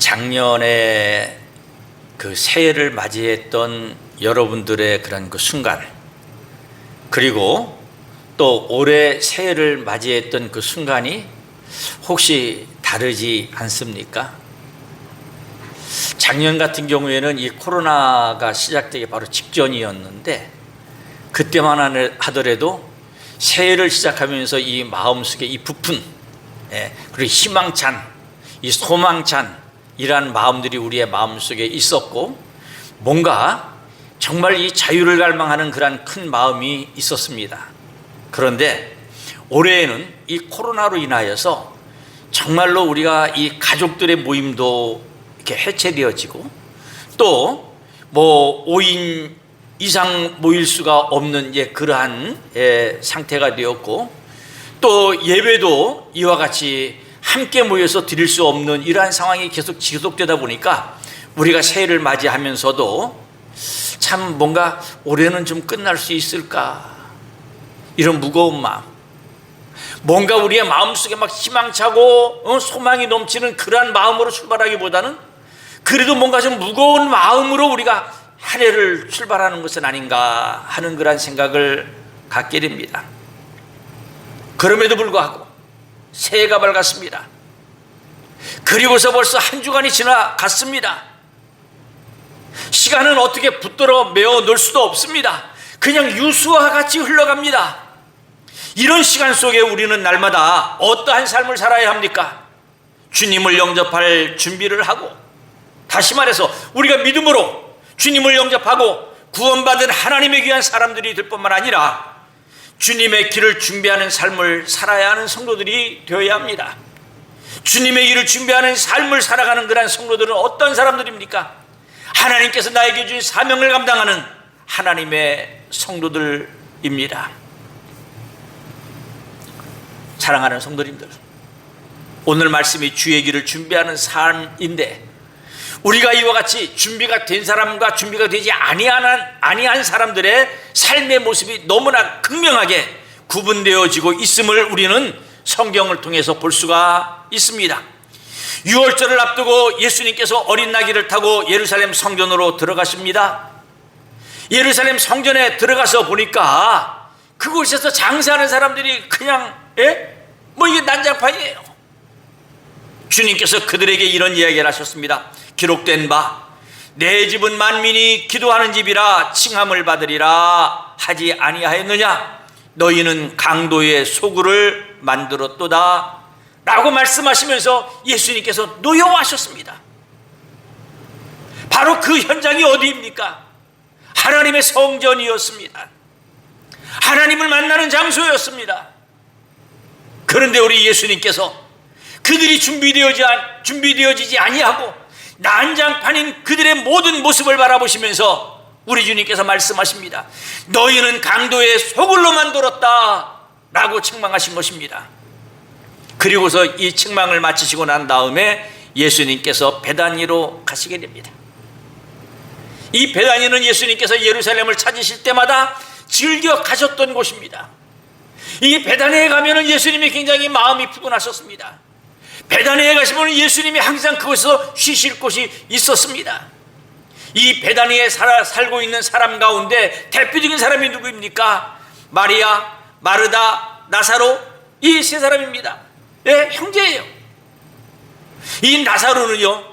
작년에 그 새해를 맞이했던 여러분들의 그런 그 순간, 그리고 또 올해 새해를 맞이했던 그 순간이 혹시 다르지 않습니까? 작년 같은 경우에는 이 코로나가 시작되기 바로 직전이었는데, 그때만 하더라도 새해를 시작하면서 이 마음속에 이 부푼, 그리고 희망찬, 이 소망찬 이러한 마음들이 우리의 마음속에 있었고, 뭔가 정말 이 자유를 갈망하는 그러한 큰 마음이 있었습니다. 그런데 올해에는 이 코로나로 인하여서 정말로 우리가 이 가족들의 모임도 이렇게 해체되어지고, 또 뭐 5인 이상 모일 수가 없는 그러한 상태가 되었고, 또 예배도 이와 같이 함께 모여서 드릴 수 없는 이러한 상황이 계속 지속되다 보니까 우리가 새해를 맞이하면서도 참 뭔가 올해는 좀 끝날 수 있을까, 이런 무거운 마음, 뭔가 우리의 마음속에 막 희망차고 소망이 넘치는 그러한 마음으로 출발하기보다는 그래도 뭔가 좀 무거운 마음으로 우리가 한 해를 출발하는 것은 아닌가 하는 그런 생각을 갖게 됩니다. 그럼에도 불구하고 새해가 밝았습니다. 그리고서 벌써 한 주간이 지나갔습니다. 시간은 어떻게 붙들어 메어 놓을 수도 없습니다. 그냥 유수와 같이 흘러갑니다. 이런 시간 속에 우리는 날마다 어떠한 삶을 살아야 합니까? 주님을 영접할 준비를 하고, 다시 말해서 우리가 믿음으로 주님을 영접하고 구원받은 하나님의 귀한 사람들이 될 뿐만 아니라 주님의 길을 준비하는 삶을 살아야 하는 성도들이 되어야 합니다. 주님의 길을 준비하는 삶을 살아가는 그런 성도들은 어떤 사람들입니까? 하나님께서 나에게 주신 사명을 감당하는 하나님의 성도들입니다. 사랑하는 성도님들, 오늘 말씀이 주의 길을 준비하는 삶인데, 우리가 이와 같이 준비가 된 사람과 준비가 되지 아니한 사람들의 삶의 모습이 너무나 극명하게 구분되어지고 있음을 우리는 성경을 통해서 볼 수가 있습니다. 6월절을 앞두고 예수님께서 어린 나귀를 타고 예루살렘 성전으로 들어가십니다. 예루살렘 성전에 들어가서 보니까 그곳에서 장사하는 사람들이 그냥 이게 난장판이에요. 주님께서 그들에게 이런 이야기를 하셨습니다. 기록된 바 내 집은 만민이 기도하는 집이라 칭함을 받으리라 하지 아니하였느냐? 너희는 강도의 소굴을 만들었도다 라고 말씀하시면서 예수님께서 노여워하셨습니다. 바로 그 현장이 어디입니까? 하나님의 성전이었습니다. 하나님을 만나는 장소였습니다. 그런데 우리 예수님께서 그들이 준비되어지지 아니하고 난장판인 그들의 모든 모습을 바라보시면서 우리 주님께서 말씀하십니다. 너희는 강도의 소굴로 만들었다 라고 책망하신 것입니다. 그리고서 이 책망을 마치시고 난 다음에 예수님께서 베다니로 가시게 됩니다. 이 베다니는 예수님께서 예루살렘을 찾으실 때마다 즐겨 가셨던 곳입니다. 이 베다니에 가면은 예수님이 굉장히 마음이 푸근하셨습니다. 베다니에 가시면 예수님이 항상 그곳에서 쉬실 곳이 있었습니다. 이 베다니에 살고 있는 사람 가운데 대표적인 사람이 누구입니까? 마리아, 마르다, 나사로, 이 세 사람입니다. 형제예요. 이 나사로는요,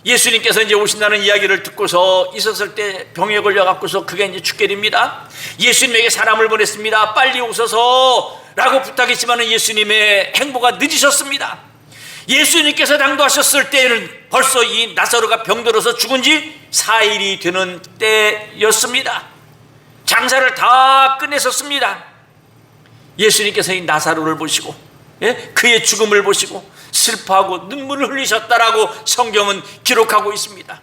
예수님께서 이제 오신다는 이야기를 듣고서 있었을 때 병에 걸려갖고서 그게 이제 죽게 됩니다. 예수님에게 사람을 보냈습니다. 빨리 오소서 라고 부탁했지만 예수님의 행보가 늦으셨습니다. 예수님께서 당도하셨을 때에는 벌써 이 나사로가 병들어서 죽은 지 4일이 되는 때였습니다. 장사를 다 끝냈었습니다. 예수님께서 이 나사로를 보시고 그의 죽음을 보시고 슬퍼하고 눈물을 흘리셨다라고 성경은 기록하고 있습니다.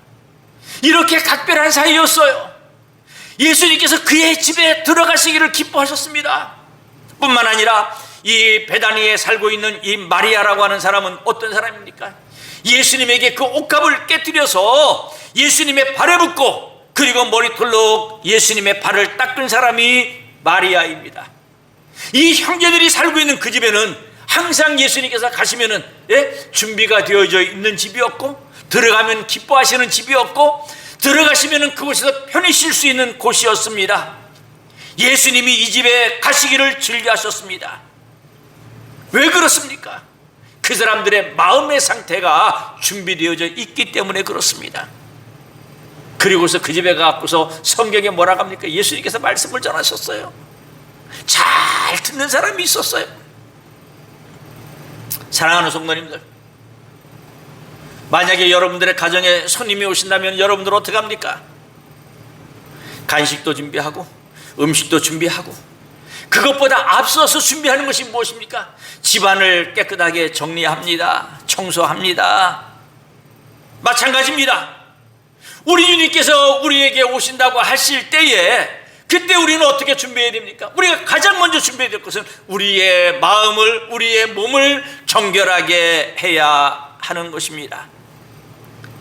이렇게 각별한 사이였어요. 예수님께서 그의 집에 들어가시기를 기뻐하셨습니다. 뿐만 아니라 이 베다니에 살고 있는 이 마리아라고 하는 사람은 어떤 사람입니까? 예수님에게 그 옷값을 깨뜨려서 예수님의 발에 붓고 그리고 머리털로 예수님의 발을 닦은 사람이 마리아입니다. 이 형제들이 살고 있는 그 집에는 항상 예수님께서 가시면은 준비가 되어져 있는 집이었고, 들어가면 기뻐하시는 집이었고 들어가시면 그곳에서 편히 쉴 수 있는 곳이었습니다. 예수님이 이 집에 가시기를 즐겨하셨습니다. 왜 그렇습니까? 그 사람들의 마음의 상태가 준비되어져 있기 때문에 그렇습니다. 그리고서 그 집에 가고서 성경에 뭐라고 합니까? 예수님께서 말씀을 전하셨어요. 잘 듣는 사람이 있었어요. 사랑하는 성도님들, 만약에 여러분들의 가정에 손님이 오신다면 여러분들 어떻게 합니까? 간식도 준비하고 음식도 준비하고, 그것보다 앞서서 준비하는 것이 무엇입니까? 집안을 깨끗하게 정리합니다. 청소합니다. 마찬가지입니다. 우리 주님께서 우리에게 오신다고 하실 때에 그때 우리는 어떻게 준비해야 됩니까? 우리가 가장 먼저 준비해야 될 것은 우리의 마음을, 우리의 몸을 정결하게 해야 하는 것입니다.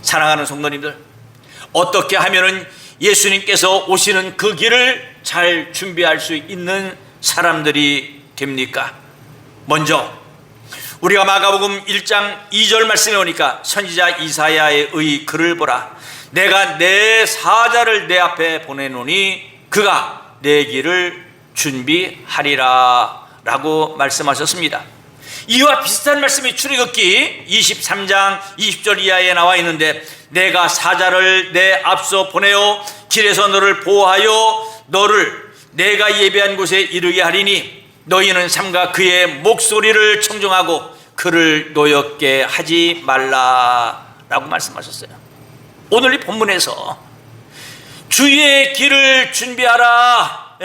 사랑하는 성도님들, 어떻게 하면은 예수님께서 오시는 그 길을 잘 준비할 수 있는 사람들이 됩니까? 먼저 우리가 마가복음 1장 2절 말씀에 오니까 선지자 이사야의 글을 보라. 내가 내 사자를 내 앞에 보내노니 그가 내 길을 준비하리라 라고 말씀하셨습니다. 이와 비슷한 말씀이 출애굽기 23장 20절 이하에 나와 있는데, 내가 사자를 내 앞서 보내어 길에서 너를 보호하여 너를 내가 예배한 곳에 이르게 하리니 너희는 삼가 그의 목소리를 청종하고 그를 노엽게 하지 말라라고 말씀하셨어요. 오늘 이 본문에서 주의 길을 준비하라,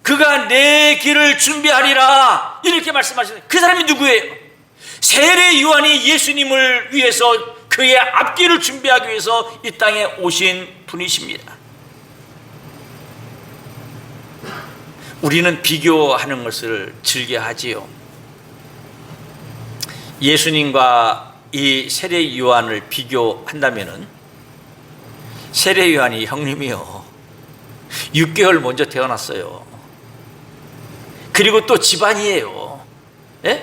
그가 내 길을 준비하리라 이렇게 말씀하셨어요. 그 사람이 누구예요? 세례 요한이 예수님을 위해서 그의 앞길을 준비하기 위해서 이 땅에 오신 분이십니다. 우리는 비교하는 것을 즐겨하지요. 예수님과 이 세례 요한을 비교한다면은, 세례 요한이 형님이요 6개월 먼저 태어났어요. 그리고 또 집안이에요.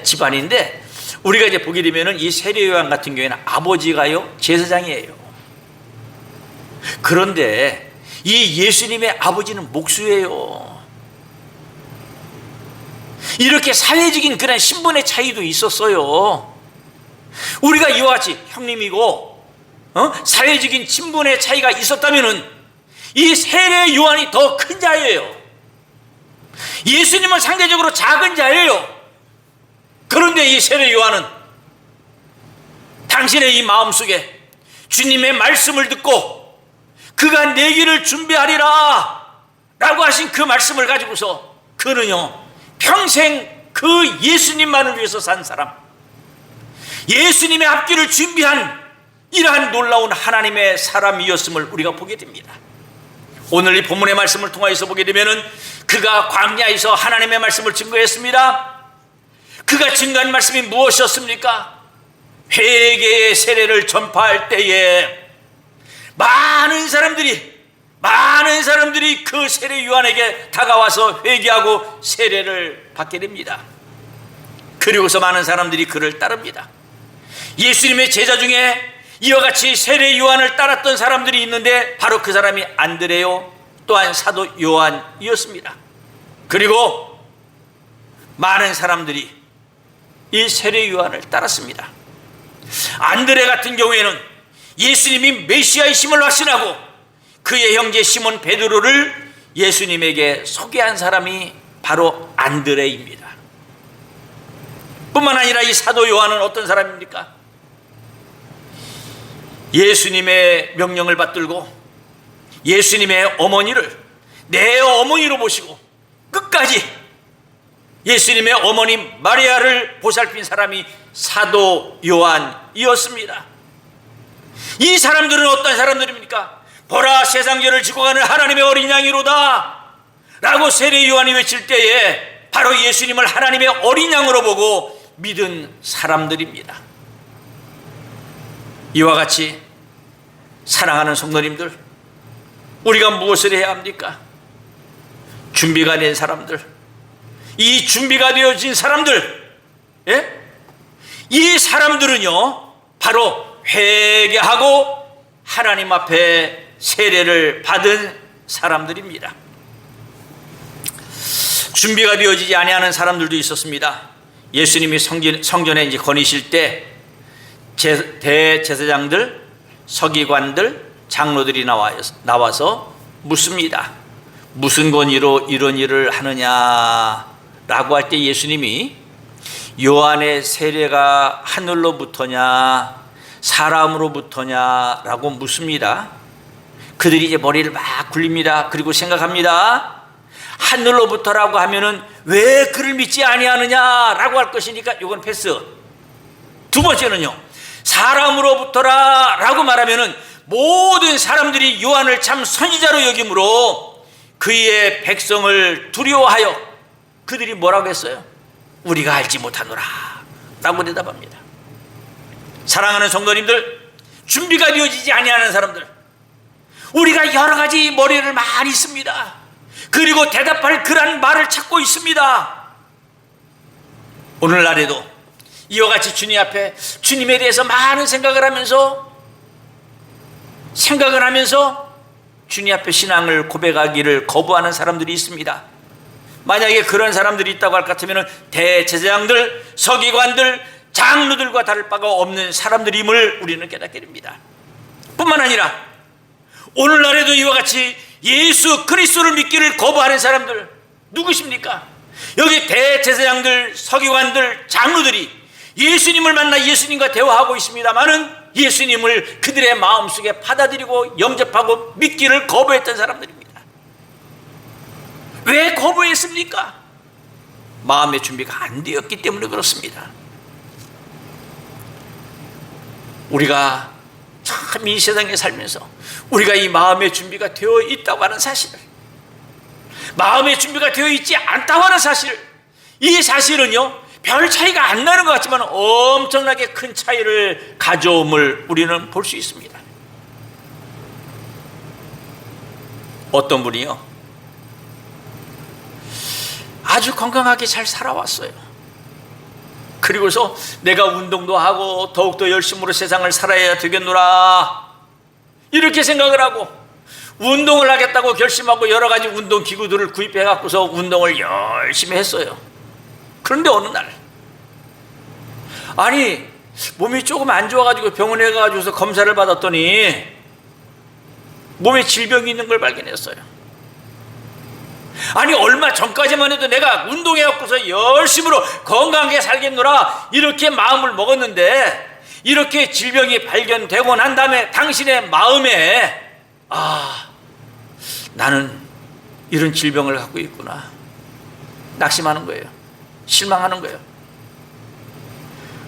집안인데 우리가 이제 보게 되면은 이 세례 요한 같은 경우에는 아버지가요 제사장이에요. 그런데 이 예수님의 아버지는 목수예요. 이렇게 사회적인 그런 신분의 차이도 있었어요. 우리가 이와 같이 형님이고 사회적인 신분의 차이가 있었다면은 이 세례 요한이 더 큰 자예요. 예수님은 상대적으로 작은 자예요. 그런데 이 세례 요한은 당신의 이 마음속에 주님의 말씀을 듣고 그가 내 길을 준비하리라 라고 하신 그 말씀을 가지고서 그는요 평생 그 예수님만을 위해서 산 사람, 예수님의 앞길을 준비한 이러한 놀라운 하나님의 사람이었음을 우리가 보게 됩니다. 오늘 이 본문의 말씀을 통하여서 보게 되면은 그가 광야에서 하나님의 말씀을 증거했습니다. 그가 증거한 말씀이 무엇이었습니까? 회개의 세례를 전파할 때에 많은 사람들이 그 세례 요한에게 다가와서 회개하고 세례를 받게 됩니다. 그리고서 많은 사람들이 그를 따릅니다. 예수님의 제자 중에 이와 같이 세례 요한을 따랐던 사람들이 있는데 바로 그 사람이 안드레요 또한 사도 요한이었습니다. 그리고 많은 사람들이 이 세례 요한을 따랐습니다. 안드레 같은 경우에는 예수님이 메시아이심을 확신하고 그의 형제 시몬 베드로를 예수님에게 소개한 사람이 바로 안드레입니다. 뿐만 아니라 이 사도 요한은 어떤 사람입니까? 예수님의 명령을 받들고 예수님의 어머니를 내 어머니로 모시고 끝까지 예수님의 어머니 마리아를 보살핀 사람이 사도 요한이었습니다. 이 사람들은 어떤 사람들입니까? 보라, 세상 죄를 지고 가는 하나님의 어린 양이로다 라고 세례 요한이 외칠 때에 바로 예수님을 하나님의 어린 양으로 보고 믿은 사람들입니다. 이와 같이 사랑하는 성도님들, 우리가 무엇을 해야 합니까? 준비가 된 사람들, 이 준비가 되어진 사람들, 이 사람들은요 바로 회개하고 하나님 앞에 세례를 받은 사람들입니다. 준비가 되어지지 아니하는 사람들도 있었습니다. 예수님이 성전에 이제 거니실 때 대제사장들, 서기관들, 장로들이 나와서 묻습니다. 무슨 권위로 이런 일을 하느냐라고 할 때 예수님이 요한의 세례가 하늘로부터냐 사람으로부터냐라고 묻습니다. 그들이 이제 머리를 막 굴립니다. 그리고 생각합니다. 하늘로부터라고 하면은 왜 그를 믿지 아니하느냐라고 할 것이니까 이건 패스. 두 번째는요, 사람으로부터라라고 말하면은 모든 사람들이 요한을 참 선지자로 여김으로 그의 백성을 두려워하여 그들이 뭐라고 했어요? 우리가 알지 못하노라 라고 대답합니다. 사랑하는 성도님들, 준비가 되어지지 아니하는 사람들, 우리가 여러 가지 머리를 많이 씁니다. 그리고 대답할 그런 말을 찾고 있습니다. 오늘날에도 이와 같이 주님 앞에 주님에 대해서 많은 생각을 하면서 주님 앞에 신앙을 고백하기를 거부하는 사람들이 있습니다. 만약에 그런 사람들이 있다고 할 것 같으면 대제사장들, 서기관들, 장로들과 다를 바가 없는 사람들임을 우리는 깨닫게 됩니다. 뿐만 아니라 오늘날에도 이와 같이 예수 그리스도를 믿기를 거부하는 사람들 누구십니까? 여기 대제사장들, 서기관들, 장로들이 예수님을 만나 예수님과 대화하고 있습니다마는 예수님을 그들의 마음속에 받아들이고 영접하고 믿기를 거부했던 사람들입니다. 왜 거부했습니까? 마음의 준비가 안 되었기 때문에 그렇습니다. 우리가 참 이 세상에 살면서 우리가 이 마음의 준비가 되어 있다고 하는 사실을, 마음의 준비가 되어 있지 않다고 하는 사실, 이 사실은요 별 차이가 안 나는 것 같지만 엄청나게 큰 차이를 가져옴을 우리는 볼 수 있습니다. 어떤 분이요 아주 건강하게 잘 살아왔어요. 그리고서 내가 운동도 하고 더욱더 열심으로 세상을 살아야 되겠노라 이렇게 생각을 하고 운동을 하겠다고 결심하고 여러 가지 운동 기구들을 구입해 갖고서 운동을 열심히 했어요. 그런데 어느 날 아니 몸이 조금 안 좋아가지고 병원에 가가지고서 검사를 받았더니 몸에 질병이 있는 걸 발견했어요. 아니 얼마 전까지만 해도 내가 운동해갖고서 열심으로 건강하게 살겠노라 이렇게 마음을 먹었는데 이렇게 질병이 발견되고 난 다음에 당신의 마음에 나는 이런 질병을 갖고 있구나 낙심하는 거예요. 실망하는 거예요.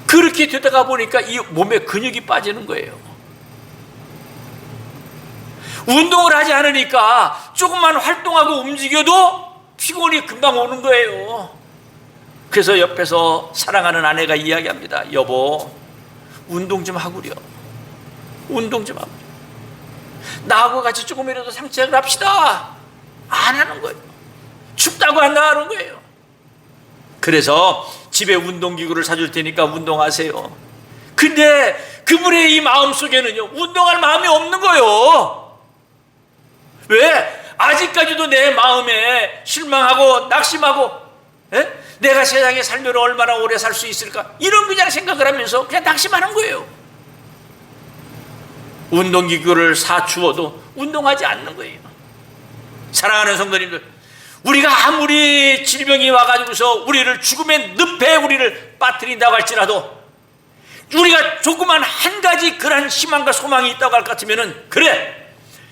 그렇게 되다가 보니까 이 몸에 근육이 빠지는 거예요. 운동을 하지 않으니까 조금만 활동하고 움직여도 피곤이 금방 오는 거예요. 그래서 옆에서 사랑하는 아내가 이야기합니다. 여보, 운동 좀 하구려. 운동 좀 하구려. 나하고 같이 조금이라도 산책을 합시다. 안 하는 거예요. 춥다고 안 나가는 거예요. 그래서 집에 운동기구를 사줄 테니까 운동하세요. 근데 그분의 이 마음속에는요 운동할 마음이 없는 거예요. 왜? 아직까지도 내 마음에 실망하고 낙심하고 내가 세상에 살면 얼마나 오래 살 수 있을까 이런 그냥 생각을 하면서 그냥 낙심하는 거예요. 운동기구를 사주어도 운동하지 않는 거예요. 사랑하는 성도님들, 우리가 아무리 질병이 와가지고서 우리를 죽음의 늪에 우리를 빠뜨린다고 할지라도 우리가 조그만 한 가지 그런 희망과 소망이 있다고 할 것 같으면은 그래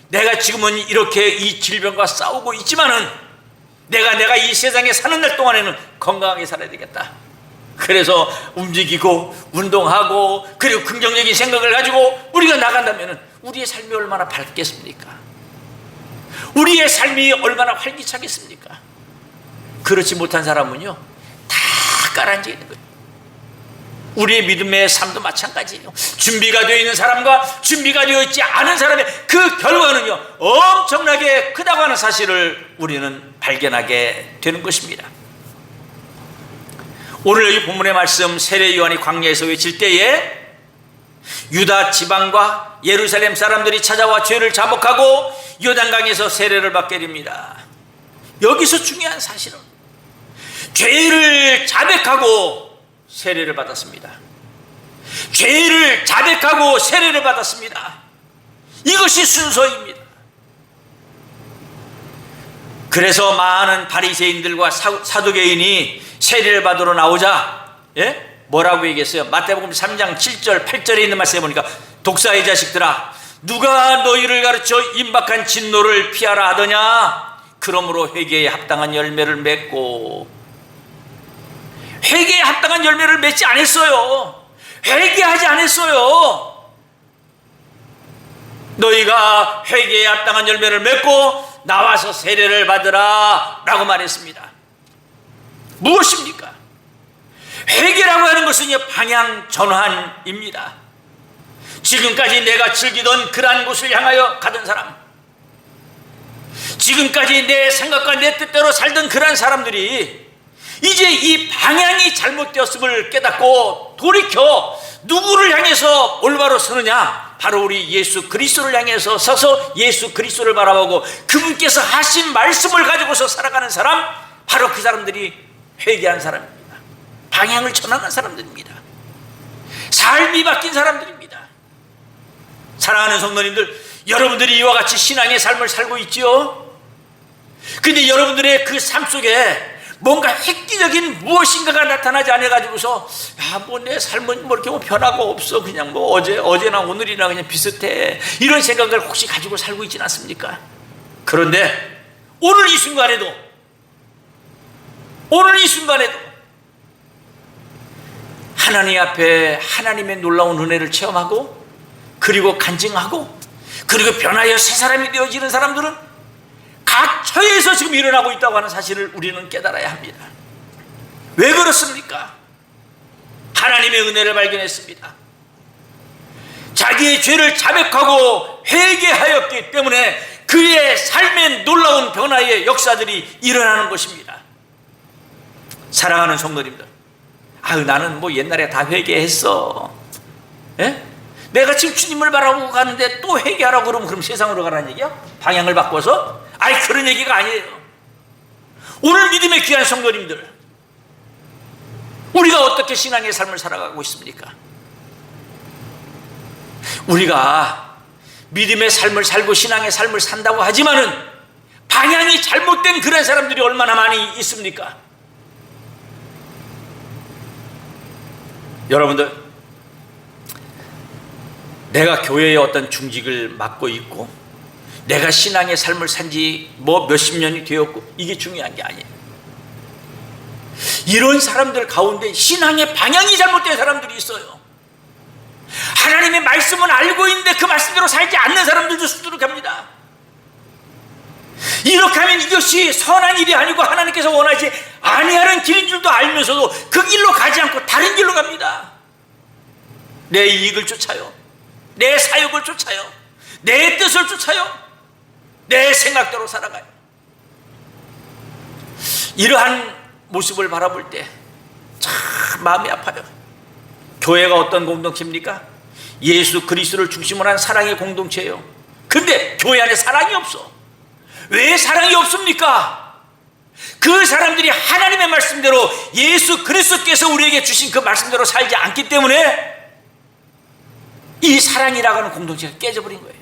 내가 지금은 이렇게 이 질병과 싸우고 있지만은 내가 이 세상에 사는 날 동안에는 건강하게 살아야 되겠다. 그래서 움직이고 운동하고 그리고 긍정적인 생각을 가지고 우리가 나간다면은 우리의 삶이 얼마나 밝겠습니까? 우리의 삶이 얼마나 활기차겠습니까? 그렇지 못한 사람은요 다 가라앉아 있는 거예요. 우리의 믿음의 삶도 마찬가지예요. 준비가 되어 있는 사람과 준비가 되어 있지 않은 사람의 그 결과는요 엄청나게 크다고 하는 사실을 우리는 발견하게 되는 것입니다. 오늘 이 본문의 말씀 세례 요한이 광야에서 외칠 때에 유다 지방과 예루살렘 사람들이 찾아와 죄를 자복하고 요단강에서 세례를 받게 됩니다. 여기서 중요한 사실은 죄를 자백하고 세례를 받았습니다. 죄를 자백하고 세례를 받았습니다. 이것이 순서입니다. 그래서 많은 바리새인들과 사두개인이 세례를 받으러 나오자 뭐라고 얘기했어요? 마태복음 3장 7절 8절에 있는 말씀에 보니까 독사의 자식들아, 누가 너희를 가르쳐 임박한 진노를 피하라 하더냐? 그러므로 회개에 합당한 열매를 맺고. 회개에 합당한 열매를 맺지 않았어요. 회개하지 않았어요. 너희가 회개에 합당한 열매를 맺고 나와서 세례를 받으라 라고 말했습니다. 무엇입니까? 회개라고 하는 것은 방향 전환입니다. 지금까지 내가 즐기던 그러한 곳을 향하여 가던 사람, 지금까지 내 생각과 내 뜻대로 살던 그러한 사람들이 이제 이 방향이 잘못되었음을 깨닫고 돌이켜 누구를 향해서 올바로 서느냐? 바로 우리 예수 그리스도를 향해서 서서 예수 그리스도를 바라보고 그분께서 하신 말씀을 가지고서 살아가는 사람, 바로 그 사람들이 회개한 사람입니다. 방향을 전환한 사람들입니다. 삶이 바뀐 사람들입니다. 사랑하는 성도님들, 여러분들이 이와 같이 신앙의 삶을 살고 있지요? 근데 여러분들의 그 삶 속에 뭔가 획기적인 무엇인가가 나타나지 않아가지고서 내 삶은 이렇게 변화가 없어, 그냥 어제나 오늘이나 그냥 비슷해, 이런 생각을 혹시 가지고 살고 있지는 않습니까? 그런데 오늘 이 순간에도 하나님 앞에 하나님의 놀라운 은혜를 체험하고 그리고 간증하고 그리고 변하여 새 사람이 되어지는 사람들은 각 처에서 지금 일어나고 있다고 하는 사실을 우리는 깨달아야 합니다. 왜 그렇습니까? 하나님의 은혜를 발견했습니다. 자기의 죄를 자백하고 회개하였기 때문에 그의 삶의 놀라운 변화의 역사들이 일어나는 것입니다. 사랑하는 성도님들, 나는 옛날에 다 회개했어. 내가 지금 주님을 바라보고 가는데 또 회개하라고 그럼 세상으로 가라는 얘기야? 방향을 바꿔서? 그런 얘기가 아니에요. 오늘 믿음의 귀한 성도님들, 우리가 어떻게 신앙의 삶을 살아가고 있습니까? 우리가 믿음의 삶을 살고 신앙의 삶을 산다고 하지만은 방향이 잘못된 그런 사람들이 얼마나 많이 있습니까? 여러분들, 내가 교회의 어떤 중직을 맡고 있고 내가 신앙의 삶을 산지 몇십 년이 되었고 이게 중요한 게 아니에요. 이런 사람들 가운데 신앙의 방향이 잘못된 사람들이 있어요. 하나님의 말씀은 알고 있는데 그 말씀대로 살지 않는 사람들도 수두룩합니다. 이렇게 하면 이것이 선한 일이 아니고 하나님께서 원하지 아니하는 길인 줄도 알면서도 그 길로 가지 않고 다른 길로 갑니다. 내 이익을 쫓아요. 내 사욕을 쫓아요. 내 뜻을 쫓아요. 내 생각대로 살아가요. 이러한 모습을 바라볼 때 참 마음이 아파요. 교회가 어떤 공동체입니까? 예수 그리스도를 중심으로 한 사랑의 공동체예요. 근데 교회 안에 사랑이 없어. 왜 사랑이 없습니까? 그 사람들이 하나님의 말씀대로 예수 그리스도께서 우리에게 주신 그 말씀대로 살지 않기 때문에 이 사랑이라고 하는 공동체가 깨져버린 거예요.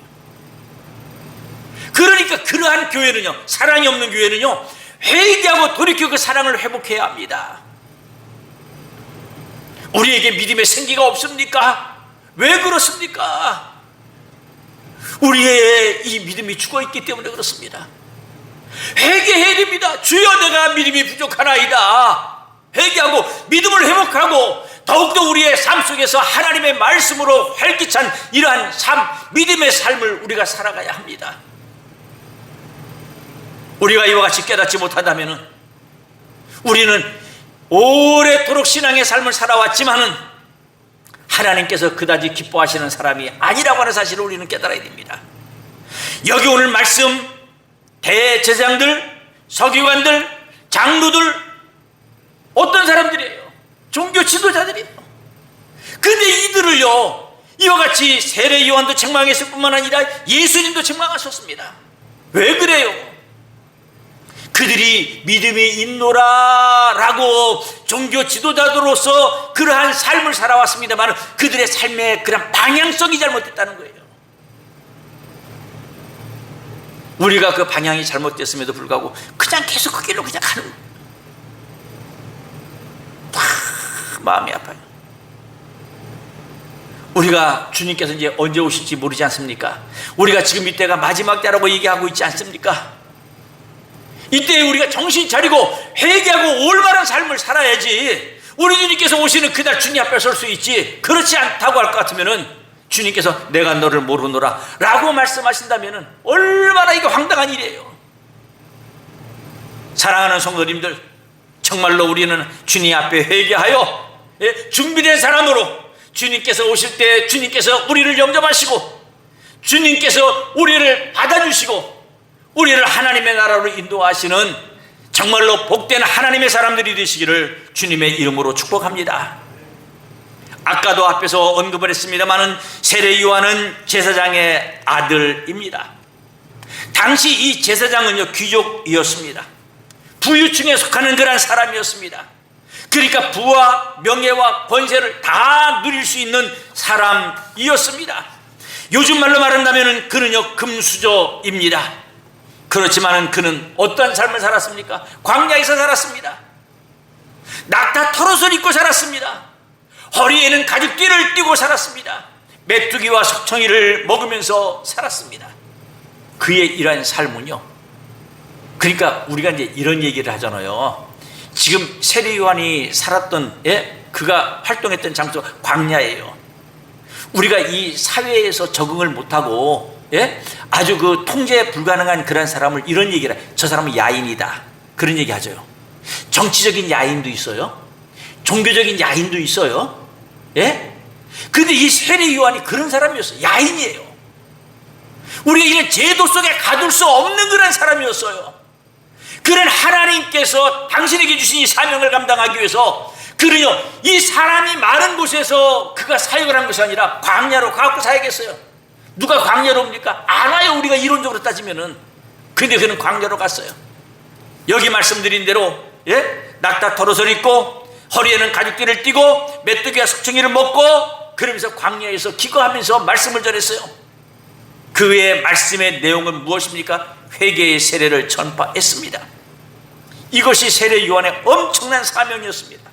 그러니까 그러한 교회는요, 사랑이 없는 교회는요, 회개하고 돌이켜 그 사랑을 회복해야 합니다. 우리에게 믿음의 생기가 없습니까? 왜 그렇습니까? 우리의 이 믿음이 죽어있기 때문에 그렇습니다. 회개해야 됩니다. 주여, 내가 믿음이 부족하나이다. 회개하고 믿음을 회복하고 더욱더 우리의 삶 속에서 하나님의 말씀으로 활기찬 이러한 삶, 믿음의 삶을 우리가 살아가야 합니다. 우리가 이와 같이 깨닫지 못한다면 우리는 오래도록 신앙의 삶을 살아왔지만은 하나님께서 그다지 기뻐하시는 사람이 아니라고 하는 사실을 우리는 깨달아야 됩니다. 여기 오늘 말씀, 대제사장들, 서기관들, 장로들, 어떤 사람들이에요? 종교 지도자들이에요. 근데 이와 같이 세례 요한도 책망했을 뿐만 아니라 예수님도 책망하셨습니다. 왜 그래요? 그들이 믿음이 있노라 라고 종교 지도자들로서 그러한 삶을 살아왔습니다만 그들의 삶의 그런 방향성이 잘못됐다는 거예요. 우리가 그 방향이 잘못됐음에도 불구하고 그냥 계속 그 길로 그냥 가는 거예요. 마음이 아파요. 우리가 주님께서 이제 언제 오실지 모르지 않습니까? 우리가 지금 이때가 마지막 때라고 얘기하고 있지 않습니까? 이때 우리가 정신 차리고 회개하고 올바른 삶을 살아야지 우리 주님께서 오시는 그날 주님 앞에 설 수 있지, 그렇지 않다고 할 것 같으면은 주님께서 내가 너를 모르노라 라고 말씀하신다면은 얼마나 이게 황당한 일이에요. 사랑하는 성도님들, 정말로 우리는 주님 앞에 회개하여 준비된 사람으로 주님께서 오실 때 주님께서 우리를 영접하시고 주님께서 우리를 받아주시고 우리를 하나님의 나라로 인도하시는 정말로 복된 하나님의 사람들이 되시기를 주님의 이름으로 축복합니다. 아까도 앞에서 언급을 했습니다마는 세례 요한은 제사장의 아들입니다. 당시 이 제사장은요 귀족이었습니다. 부유층에 속하는 그런 사람이었습니다. 그러니까 부와 명예와 권세를 다 누릴 수 있는 사람이었습니다. 요즘 말로 말한다면 그는요 금수저입니다. 그렇지만 그는 어떠한 삶을 살았습니까? 광야에서 살았습니다. 낙타 털옷을 입고 살았습니다. 허리에는 가죽띠를 띠고 살았습니다. 메뚜기와 석청이를 먹으면서 살았습니다. 그의 이러한 삶은요, 그러니까 우리가 이제 이런 얘기를 하잖아요. 지금 세례 요한이 살았던 그가 활동했던 장소 광야예요. 우리가 이 사회에서 적응을 못하고 아주 그 통제 불가능한 그런 사람을 이런 얘기를 해요. 저 사람은 야인이다, 그런 얘기 하죠. 정치적인 야인도 있어요. 종교적인 야인도 있어요. 근데 이 세례 요한이 그런 사람이었어요. 야인이에요. 우리가 이런 제도 속에 가둘 수 없는 그런 사람이었어요. 그는 하나님께서 당신에게 주신 이 사명을 감당하기 위해서 그는요 이 사람이 많은 곳에서 그가 사역을 한 것이 아니라 광야로 가고 사야겠어요. 누가 광야로 옵니까? 안 와요. 우리가 이론적으로 따지면은. 근데 그는 광야로 갔어요. 여기 말씀드린 대로 낙타 털옷을 입고 허리에는 가죽띠를 띠고 메뚜기와 석청이를 먹고 그러면서 광야에서 기거하면서 말씀을 전했어요. 그의 말씀의 내용은 무엇입니까? 회개의 세례를 전파했습니다. 이것이 세례 요한의 엄청난 사명이었습니다.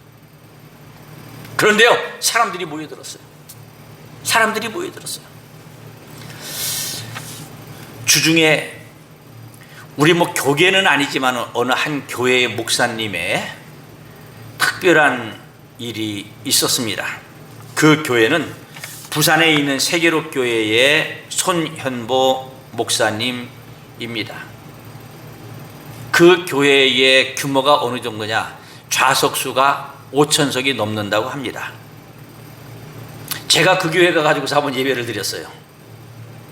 그런데요 사람들이 모여들었어요. 주중에 우리 교계는 아니지만 어느 한 교회의 목사님의 특별한 일이 있었습니다. 그 교회는 부산에 있는 세계로 교회의 손현보 목사님입니다. 그 교회의 규모가 어느 정도냐, 좌석수가 5,000석이 넘는다고 합니다. 제가 그 교회 가가지고 한번 예배를 드렸어요.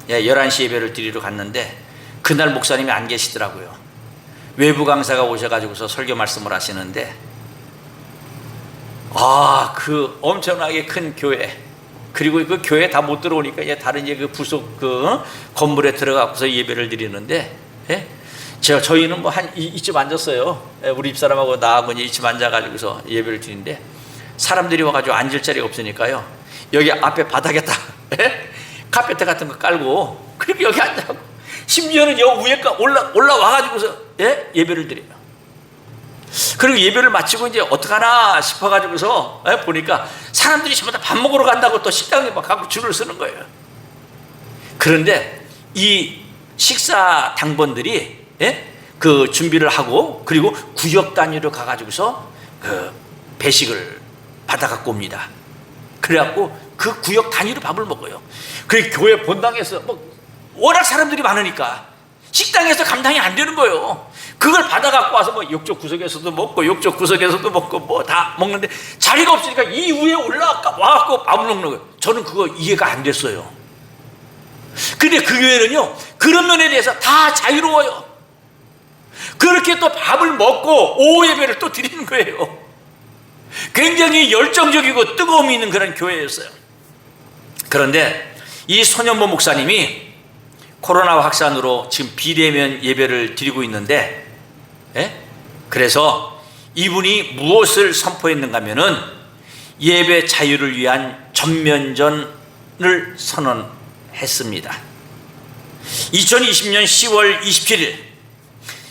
11시 예배를 드리러 갔는데 그날 목사님이 안 계시더라고요. 외부 강사가 오셔가지고서 설교 말씀을 하시는데 그 엄청나게 큰 교회, 그리고 그 교회 다 못 들어오니까 이제 다른 그 부속 그 건물에 들어가서 예배를 드리는데 저희는 이쯤 앉았어요. 우리 집사람하고 나하고 이쯤 앉아가지고서 예배를 드리는데 사람들이 와가지고 앉을 자리가 없으니까요 여기 앞에 바닥에다 카페트 같은 거 깔고 그리고 여기 앉아고 심지어는 여기 위에 올라와가지고서 예배를 드려요. 그리고 예배를 마치고 이제 어떡하나 싶어가지고서 보니까 사람들이 전부 다 밥 먹으러 간다고 또 식당에 가고 줄을 서는 거예요. 그런데 이 식사 당번들이 그 준비를 하고 그리고 구역 단위로 가가지고서 그 배식을 받아갖고 옵니다. 그래갖고 그 구역 단위로 밥을 먹어요. 그 교회 본당에서 워낙 사람들이 많으니까 식당에서 감당이 안 되는 거예요. 그걸 받아갖고 와서 욕조 구석에서도 먹고 욕조 구석에서도 먹고 다 먹는데 자리가 없으니까 이 위에 와갖고 밥을 먹는 거예요. 저는 그거 이해가 안 됐어요. 근데 그 교회는요 그런 면에 대해서 다 자유로워요. 그렇게 또 밥을 먹고 오후 예배를 또 드리는 거예요. 굉장히 열정적이고 뜨거움이 있는 그런 교회였어요. 그런데 이 손현보 목사님이 코로나 확산으로 지금 비대면 예배를 드리고 있는데, 그래서 이분이 무엇을 선포했는가 하면은 예배 자유를 위한 전면전을 선언했습니다. 2020년 10월 27일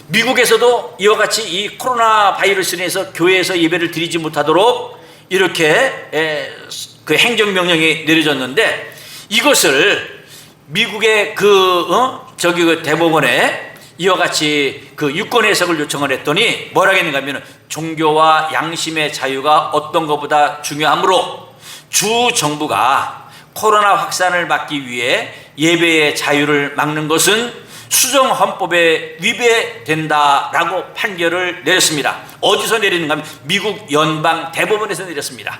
미국에서도 이와 같이 이 코로나 바이러스로 인해서 교회에서 예배를 드리지 못하도록 이렇게 그 행정명령이 내려졌는데, 이것을 미국의 그 대법원에 이와 같이 그 유권 해석을 요청을 했더니 뭐라고 했는가 하면, 종교와 양심의 자유가 어떤 것보다 중요하므로 주 정부가 코로나 확산을 막기 위해 예배의 자유를 막는 것은 수정 헌법에 위배된다라고 판결을 내렸습니다. 어디서 내리는가 하면 미국 연방 대법원에서 내렸습니다.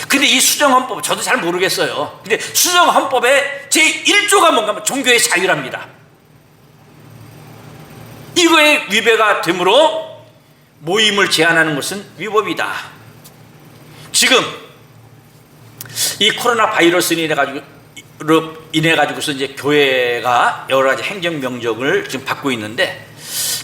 근데 이 수정 헌법 저도 잘 모르겠어요. 근데 수정 헌법의 제1조가 뭔가 하면 종교의 자유랍니다. 이거에 위배가 되므로 모임을 제한하는 것은 위법이다. 지금 이 코로나 바이러스로 인해 가지고서 이제 교회가 여러 가지 행정 명령을 지금 받고 있는데,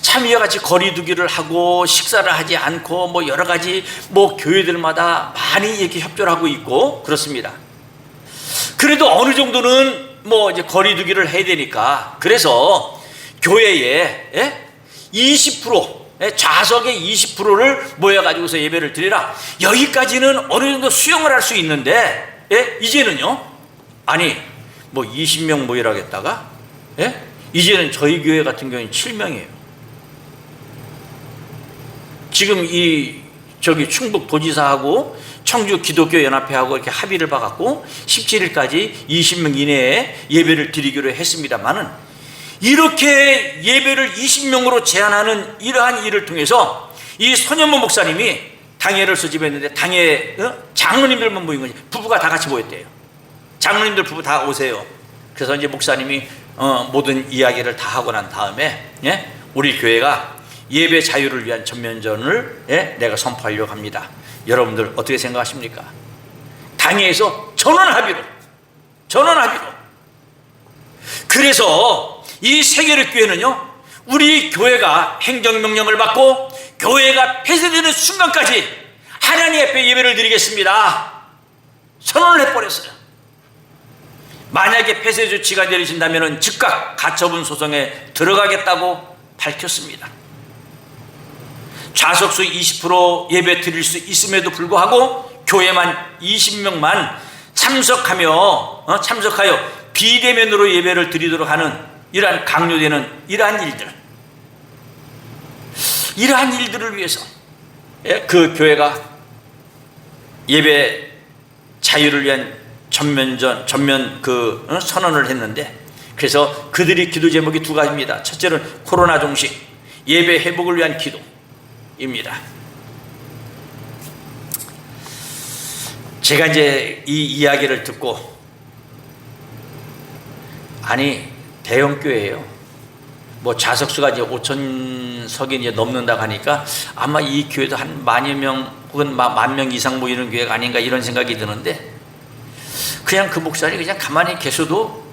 참 이와 같이 거리두기를 하고 식사를 하지 않고 뭐 여러 가지 뭐 교회들마다 많이 이렇게 협조를 하고 있고 그렇습니다. 그래도 어느 정도는 뭐 이제 거리두기를 해야 되니까, 그래서 교회에 20% 좌석의 20%를 모여가지고서 예배를 드리라. 여기까지는 어느 정도 수용을 할 수 있는데, 이제는요, 아니 뭐 20명 모이라겠다가, 이제는 저희 교회 같은 경우는 7명이에요. 지금 충북 도지사하고 청주 기독교 연합회하고 이렇게 합의를 봐갖고 17일까지 20명 이내에 예배를 드리기로 했습니다만은, 이렇게 예배를 20명으로 제한하는 이러한 일을 통해서 이 손현보 목사님이 당회를 소집했는데, 당회 장로님들만 모인 거지, 부부가 다 같이 모였대요. 장로님들 부부 다 오세요. 그래서 이제 목사님이 모든 이야기를 다 하고 난 다음에, 우리 교회가 예배 자유를 위한 전면전을 내가 선포하려고 합니다. 여러분들 어떻게 생각하십니까? 당회에서 전원 합의로. 그래서 이 세계력교회는요, 우리 교회가 행정명령을 받고 교회가 폐쇄되는 순간까지 하나님 앞에 예배를 드리겠습니다. 선언을 해버렸어요. 만약에 폐쇄 조치가 내려진다면 즉각 가처분 소송에 들어가겠다고 밝혔습니다. 좌석수 20% 예배 드릴 수 있음에도 불구하고 교회만 20명만 참석하여 비대면으로 예배를 드리도록 하는 이러한 강요되는 이러한 일들을 위해서 그 교회가 예배 자유를 위한 전면 선언을 했는데, 그래서 그들이 기도 제목이 두 가지입니다. 첫째는 코로나 종식, 예배 회복을 위한 기도입니다. 제가 이제 이 이야기를 듣고, 아니 대형 교회예요. 뭐 좌석수가 이제 5,000석이 이제 넘는다고 하니까 아마 이 교회도 한 만여 명 혹은 10,000명 이상 모이는 교회가 아닌가 이런 생각이 드는데, 그냥 그 목사님 그냥 가만히 계셔도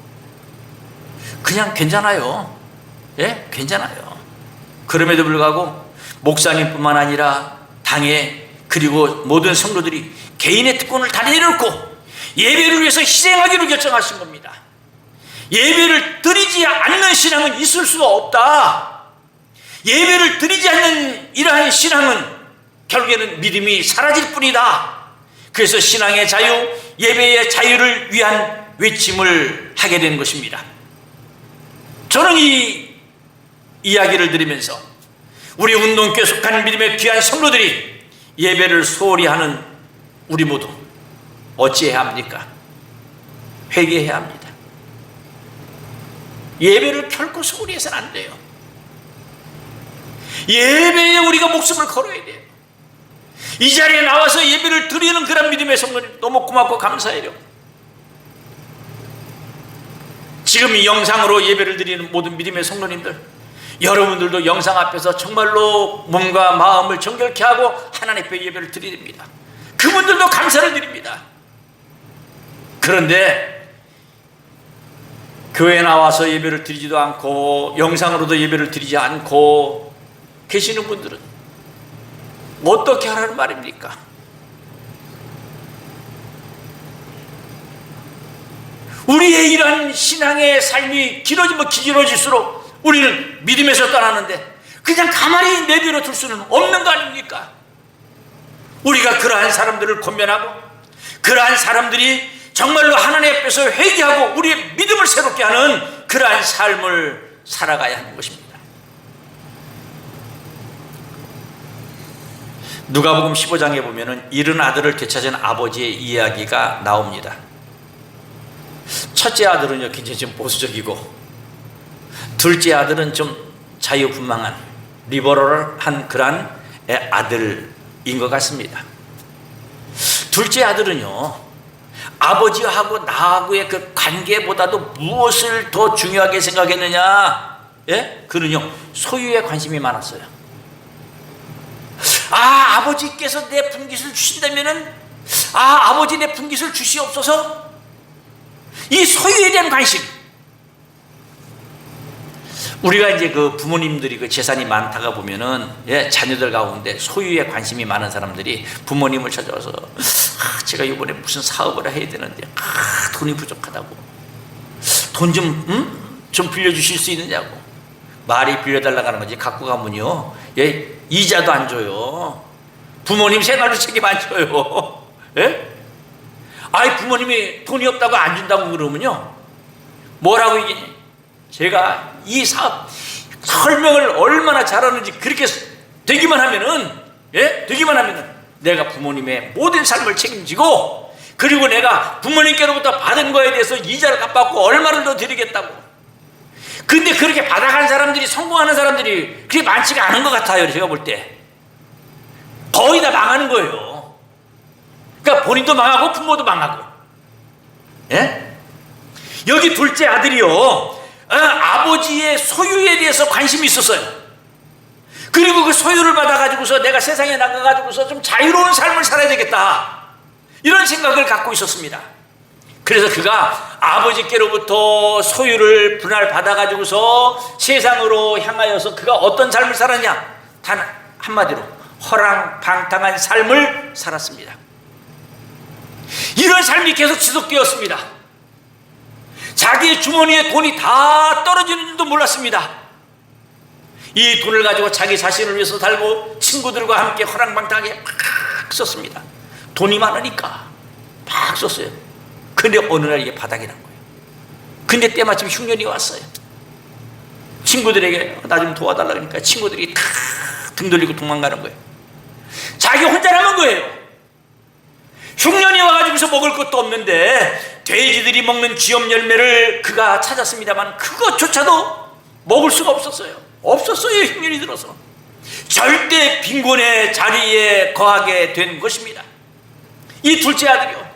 그냥 괜찮아요. 괜찮아요. 그럼에도 불구하고 목사님뿐만 아니라 당회 그리고 모든 성도들이 개인의 특권을 다 내려놓고 예배를 위해서 희생하기로 결정하신 겁니다. 예배를 드리지 않는 신앙은 있을 수가 없다. 예배를 드리지 않는 이러한 신앙은 결국에는 믿음이 사라질 뿐이다. 그래서 신앙의 자유, 예배의 자유를 위한 외침을 하게 된 것입니다. 저는 이 이야기를 들으면서 우리 운동교에 속한 믿음의 귀한 성도들이 예배를 소홀히 하는 우리 모두 어찌해야 합니까? 회개해야 합니다. 예배를 결코 소홀히 해서는 안 돼요. 예배에 우리가 목숨을 걸어야 돼요. 이 자리에 나와서 예배를 드리는 그런 믿음의 성도님 너무 고맙고 감사해요. 지금 이 영상으로 예배를 드리는 모든 믿음의 성도님들, 여러분들도 영상 앞에서 정말로 몸과 마음을 정결케 하고 하나님 앞에 예배를 드립니다. 그분들도 감사를 드립니다. 그런데 교회에 나와서 예배를 드리지도 않고 영상으로도 예배를 드리지 않고 계시는 분들은 어떻게 하라는 말입니까? 우리의 이러한 신앙의 삶이 길어질수록 우리는 믿음에서 떠나는데 그냥 가만히 내버려 둘 수는 없는 거 아닙니까? 우리가 그러한 사람들을 권면하고 그러한 사람들이 정말로 하나님 앞에서 회개하고 우리의 믿음을 새롭게 하는 그러한 삶을 살아가야 하는 것입니다. 누가복음 15장에 보면은 잃은 아들을 되찾은 아버지의 이야기가 나옵니다. 첫째 아들은요 굉장히 좀 보수적이고 둘째 아들은 좀 자유분방한 리버럴한 그러한 아들인 것 같습니다. 둘째 아들은요 아버지하고 나하고의 그 관계보다도 무엇을 더 중요하게 생각했느냐? 예? 그는요 소유에 관심이 많았어요. 아버지께서 내 분깃을 주신다면은 아버지 내 분깃을 주시옵소서. 이 소유에 대한 관심. 우리가 이제 그 부모님들이 그 재산이 많다가 보면은 자녀들 가운데 소유에 관심이 많은 사람들이 부모님을 찾아와서 제가 이번에 무슨 사업을 해야 되는데 돈이 부족하다고 돈 좀 빌려주실 수 있느냐고 말이 빌려달라고 하는 거지 갖고 가면요 이자도 안 줘요. 부모님 생활도 책임 안 져요. 부모님이 돈이 없다고 안 준다고 그러면요 뭐라고 얘기해? 제가 이 사업 설명을 얼마나 잘하는지 그렇게 되기만 하면은 내가 부모님의 모든 삶을 책임지고 그리고 내가 부모님께로부터 받은 거에 대해서 이자를 갚아갖고 얼마를 더 드리겠다고. 근데 그렇게 받아간 사람들이 성공하는 사람들이 그렇게 많지가 않은 것 같아요. 제가 볼 때 거의 다 망하는 거예요. 그러니까 본인도 망하고 부모도 망하고. 여기 둘째 아들이요 아버지의 소유에 대해서 관심이 있었어요. 그리고 그 소유를 받아가지고서 내가 세상에 나가가지고서 좀 자유로운 삶을 살아야 되겠다 이런 생각을 갖고 있었습니다. 그래서 그가 아버지께로부터 소유를 분할 받아가지고서 세상으로 향하여서 그가 어떤 삶을 살았냐? 단 한마디로 허랑방탕한 삶을 살았습니다. 이런 삶이 계속 지속되었습니다. 자기의 주머니에 돈이 다 떨어지는 줄도 몰랐습니다. 이 돈을 가지고 자기 자신을 위해서 살고 친구들과 함께 허랑방탕하게 막 썼습니다. 돈이 많으니까 막 썼어요. 근데 어느 날 이게 바닥이 난 거예요. 근데 때마침 흉년이 왔어요. 친구들에게 나 좀 도와달라 그러니까 친구들이 다 등 돌리고 도망가는 거예요. 자기 혼자 남은 거예요. 흉년이 와가지고서 먹을 것도 없는데 돼지들이 먹는 쥐염 열매를 그가 찾았습니다만 그것조차도 먹을 수가 없었어요. 흉년이 들어서 절대 빈곤의 자리에 거하게 된 것입니다. 이 둘째 아들이요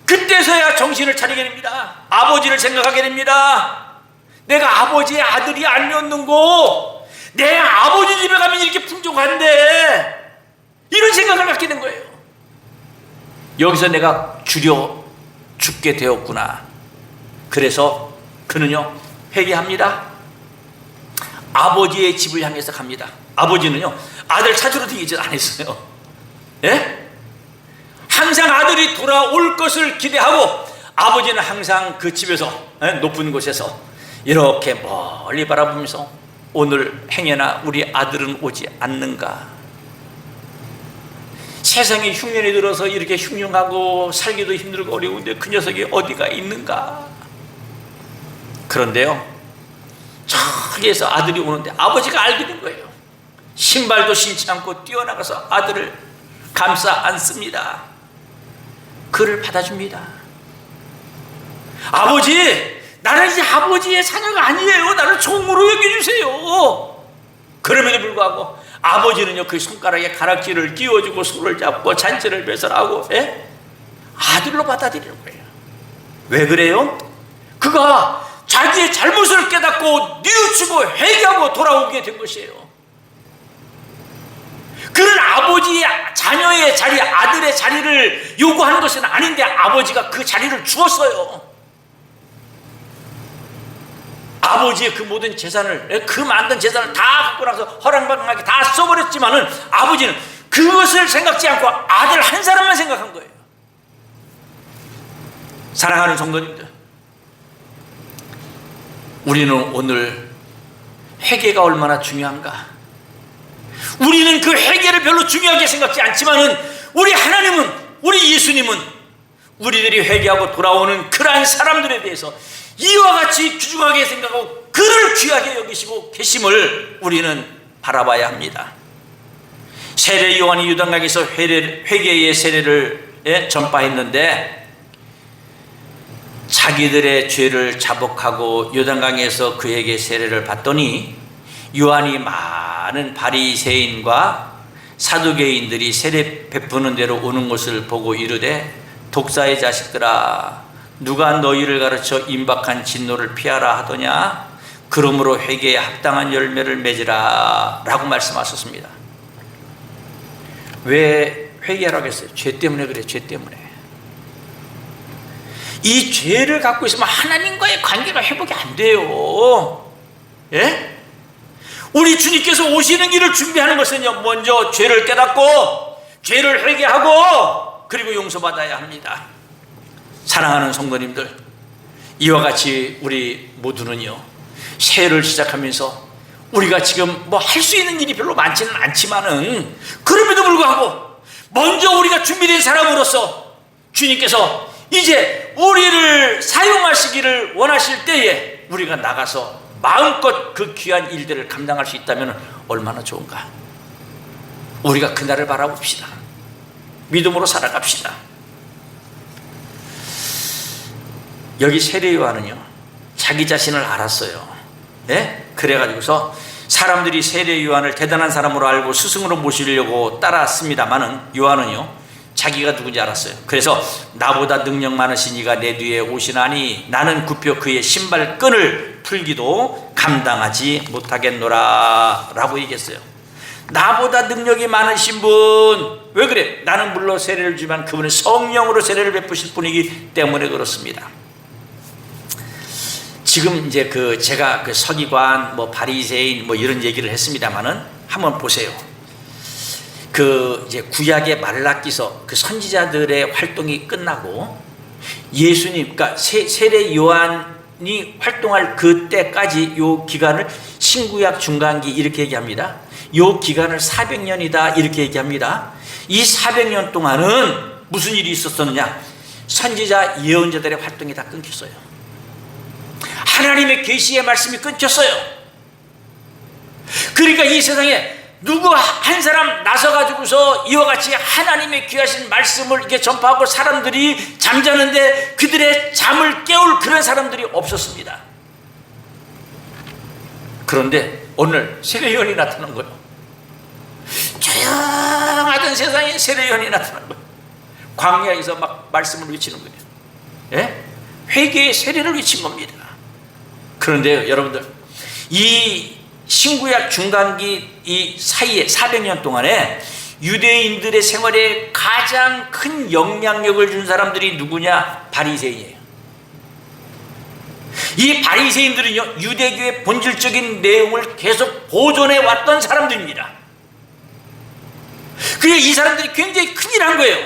그때서야 정신을 차리게 됩니다. 아버지를 생각하게 됩니다. 내가 아버지의 아들이 아니었는고 내 아버지 집에 가면 이렇게 풍족한데 이런 생각을 갖게 된 거예요. 여기서 내가 줄여 죽게 되었구나. 그래서 그는요 회개합니다. 아버지의 집을 향해서 갑니다. 아버지는요 아들 찾으러 다니지 않았어요. 항상 아들이 돌아올 것을 기대하고 아버지는 항상 그 집에서 높은 곳에서 이렇게 멀리 바라보면서 오늘 행여나 우리 아들은 오지 않는가. 세상에 흉년이 들어서 이렇게 흉흉하고 살기도 힘들고 어려운데 그 녀석이 어디가 있는가. 그런데요 저기에서 아들이 오는데 아버지가 알게 된 거예요. 신발도 신지 않고 뛰어나가서 아들을 감싸 안습니다. 그를 받아줍니다. 아버지 나는 이제 아버지의 자녀가 아니에요. 나를 종으로 여겨주세요. 그럼에도 불구하고 아버지는요 그 손가락에 가락지를 끼워주고 손을 잡고 잔치를 배설하고 아들로 받아들이는 거예요. 왜 그래요? 그가 자기의 잘못을 깨닫고 뉘우치고 회개하고 돌아오게 된 것이에요. 그는 아버지의 자녀의 자리, 아들의 자리를 요구하는 것은 아닌데 아버지가 그 자리를 주었어요. 아버지의 그 모든 재산을, 그 만든 재산을 다 갖고 나서 허랑방탕하게 다 써버렸지만은 아버지는 그것을 생각지 않고 아들 한 사람만 생각한 거예요. 사랑하는 성도님들, 우리는 오늘 회개가 얼마나 중요한가? 우리는 그 회개를 별로 중요하게 생각지 않지만은 우리 하나님은, 우리 예수님은 우리들이 회개하고 돌아오는 그러한 사람들에 대해서 이와 같이 귀중하게 생각하고 그를 귀하게 여기시고 계심을 우리는 바라봐야 합니다. 세례 요한이 요단강에서 회개의 세례를 전파했는데 자기들의 죄를 자복하고 요단강에서 그에게 세례를 받더니 요한이 많은 바리새인과 사두개인들이 세례 베푸는 대로 오는 것을 보고 이르되 독사의 자식들아, 누가 너희를 가르쳐 임박한 진노를 피하라 하더냐? 그러므로 회개에 합당한 열매를 맺으라 라고 말씀하셨습니다. 왜 회개하라고 했어요? 죄 때문에 그래. 죄 때문에. 이 죄를 갖고 있으면 하나님과의 관계가 회복이 안 돼요. 예? 우리 주님께서 오시는 길을 준비하는 것은요, 먼저 죄를 깨닫고 죄를 회개하고 그리고 용서받아야 합니다. 사랑하는 성도님들, 이와 같이 우리 모두는요, 새해를 시작하면서 우리가 지금 뭐 할 수 있는 일이 별로 많지는 않지만은 그럼에도 불구하고 먼저 우리가 준비된 사람으로서 주님께서 이제 우리를 사용하시기를 원하실 때에 우리가 나가서 마음껏 그 귀한 일들을 감당할 수 있다면 얼마나 좋은가. 우리가 그날을 바라봅시다. 믿음으로 살아갑시다. 여기 세례 요한은요, 자기 자신을 알았어요. 네? 그래가지고서 사람들이 세례 요한을 대단한 사람으로 알고 스승으로 모시려고 따랐습니다만은 요한은요, 자기가 누군지 알았어요. 그래서 나보다 능력 많으신 이가 내 뒤에 오시나니 나는 굽혀 그의 신발끈을 풀기도 감당하지 못하겠노라 라고 얘기했어요. 나보다 능력이 많으신 분, 왜 그래? 나는 물론 세례를 주지만 그분은 성령으로 세례를 베푸실 분이기 때문에 그렇습니다. 지금 이제 제가 서기관, 바리새인 이런 얘기를 했습니다만은 한번 보세요. 이제 구약의 말라기서 선지자들의 활동이 끝나고 예수님, 그러니까 세례 요한이 활동할 그때까지 요 기간을 신구약 중간기 이렇게 얘기합니다. 요 기간을 400년이다 이렇게 얘기합니다. 이 400년 동안은 무슨 일이 있었느냐? 선지자 예언자들의 활동이 다 끊겼어요. 하나님의 계시의 말씀이 끊겼어요. 그러니까 이 세상에 누구 한 사람 나서가지고서 이와 같이 하나님의 귀하신 말씀을 이렇게 전파하고 사람들이 잠자는데 그들의 잠을 깨울 그런 사람들이 없었습니다. 그런데 오늘 세례요한이 나타난 거예요. 조용하던 세상에 세례요한이 나타난 거예요. 광야에서 막 말씀을 외치는 거예요. 예? 회개의 세례를 외친 겁니다. 그런데 여러분들, 이 신구약 중간기 이 사이에 400년 동안에 유대인들의 생활에 가장 큰 영향력을 준 사람들이 누구냐? 바리새인이에요. 이 바리새인들은요, 유대교의 본질적인 내용을 계속 보존해 왔던 사람들입니다. 그래서 이 사람들이 굉장히 큰일 한 거예요.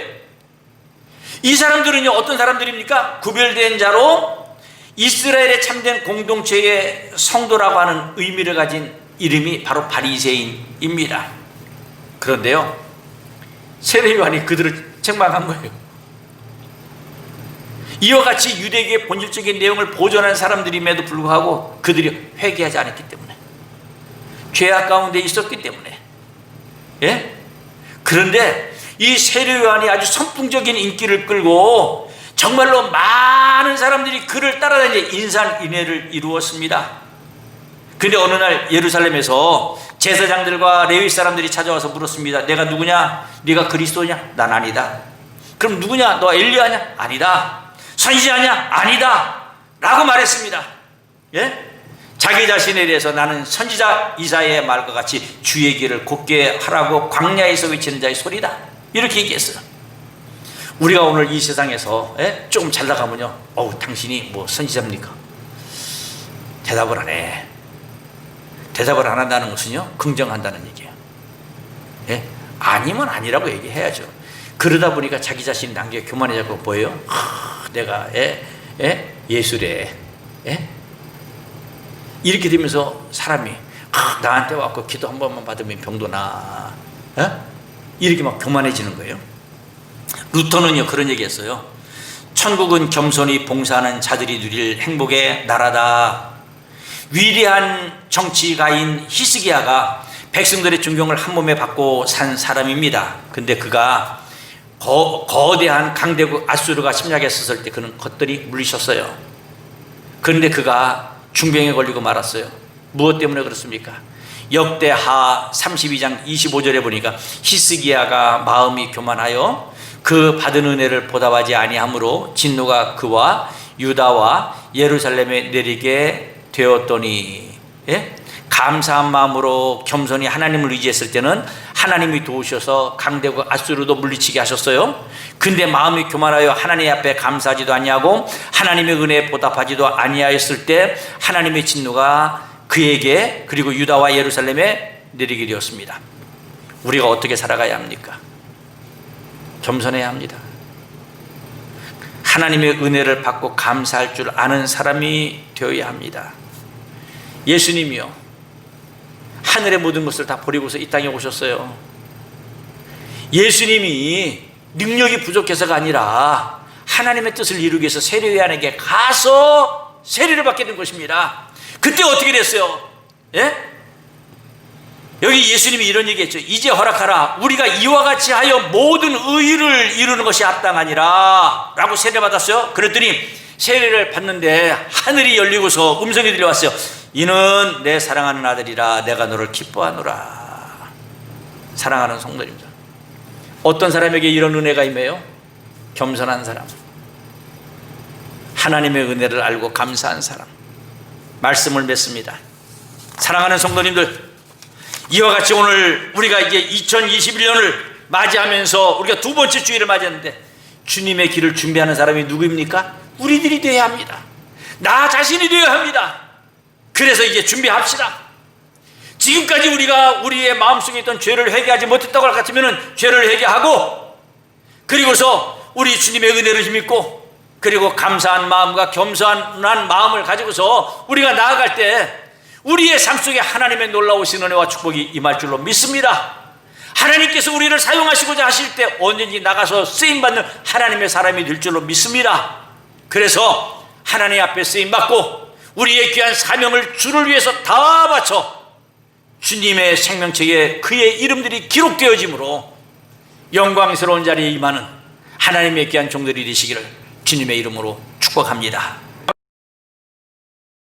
이 사람들은요, 어떤 사람들입니까? 구별된 자로 이스라엘의 참된 공동체의 성도라고 하는 의미를 가진 이름이 바로 바리새인입니다. 그런데요, 세례 요한이 그들을 책망한 거예요. 이와 같이 유대교의 본질적인 내용을 보존한 사람들임에도 불구하고 그들이 회개하지 않았기 때문에, 죄악 가운데 있었기 때문에, 예? 그런데 이 세례 요한이 아주 선풍적인 인기를 끌고 정말로 많은 사람들이 그를 따라다니며 인산인해를 이루었습니다. 그런데 어느 날 예루살렘에서 제사장들과 레위 사람들이 찾아와서 물었습니다. 내가 누구냐? 네가 그리스도냐? 난 아니다. 그럼 누구냐? 너 엘리야냐? 아니다. 선지자냐? 아니다. 라고 말했습니다. 예? 자기 자신에 대해서 나는 선지자 이사야의 말과 같이 주의 길을 곧게 하라고 광야에서 외치는 자의 소리다, 이렇게 얘기했어요. 우리가 오늘 이 세상에서 조금 잘 나가면요, 당신이 뭐 선지자입니까? 대답을 안 해. 대답을 안 한다는 것은요, 긍정한다는 얘기예요. 아니면 아니라고 얘기해야죠. 그러다 보니까 자기 자신이 남겨 교만해졌고 뭐예요? 내가 예술에 이렇게 되면서 사람이 나한테 와서 기도 한 번만 받으면 병도 나, 이렇게 막 교만해지는 거예요. 루터는요 그런 얘기했어요. 천국은 겸손히 봉사하는 자들이 누릴 행복의 나라다. 위대한 정치가인 히스기야가 백성들의 존경을 한 몸에 받고 산 사람입니다. 근데 그가 거대한 강대국 아수르가 침략했었을 때 그는 겉들이 물리셨어요. 그런데 그가 중병에 걸리고 말았어요. 무엇 때문에 그렇습니까? 역대하 32장 25절에 보니까 히스기야가 마음이 교만하여 그 받은 은혜를 보답하지 아니하므로 진노가 그와 유다와 예루살렘에 내리게 되었더니, 감사한 마음으로 겸손히 하나님을 의지했을 때는 하나님이 도우셔서 강대국 아수르도 물리치게 하셨어요. 근데 마음이 교만하여 하나님 앞에 감사하지도 아니하고 하나님의 은혜에 보답하지도 아니하였을 때 하나님의 진노가 그에게 그리고 유다와 예루살렘에 내리게 되었습니다. 우리가 어떻게 살아가야 합니까? 겸손해야 합니다. 하나님의 은혜를 받고 감사할 줄 아는 사람이 되어야 합니다. 예수님이요, 하늘의 모든 것을 다 버리고서 이 땅에 오셨어요. 예수님이 능력이 부족해서가 아니라 하나님의 뜻을 이루기 위해서 세례요한에게 가서 세례를 받게 된 것입니다. 그때 어떻게 됐어요? 여기 예수님이 이런 얘기했죠. 이제 허락하라. 우리가 이와 같이 하여 모든 의를 이루는 것이 합당하니라 라고 세례 받았어요. 그랬더니 세례를 받는데 하늘이 열리고서 음성이 들려왔어요. 이는 내 사랑하는 아들이라 내가 너를 기뻐하노라. 사랑하는 성도님들, 어떤 사람에게 이런 은혜가 임해요? 겸손한 사람, 하나님의 은혜를 알고 감사한 사람, 말씀을 맺습니다. 사랑하는 성도님들, 이와 같이 오늘 우리가 이제 2021년을 맞이하면서 우리가 두 번째 주일을 맞이했는데 주님의 길을 준비하는 사람이 누구입니까? 우리들이 되어야 합니다. 나 자신이 되어야 합니다. 그래서 이제 준비합시다. 지금까지 우리가 우리의 마음속에 있던 죄를 회개하지 못했다고 할 것 같으면 죄를 회개하고, 그리고서 우리 주님의 은혜를 힘입고, 그리고 감사한 마음과 겸손한 마음을 가지고서 우리가 나아갈 때 우리의 삶 속에 하나님의 놀라우신 은혜와 축복이 임할 줄로 믿습니다. 하나님께서 우리를 사용하시고자 하실 때 언제든지 나가서 쓰임받는 하나님의 사람이 될 줄로 믿습니다. 그래서 하나님 앞에 쓰임받고 우리의 귀한 사명을 주를 위해서 다 바쳐 주님의 생명책에 그의 이름들이 기록되어지므로 영광스러운 자리에 임하는 하나님의 귀한 종들이 되시기를 주님의 이름으로 축복합니다.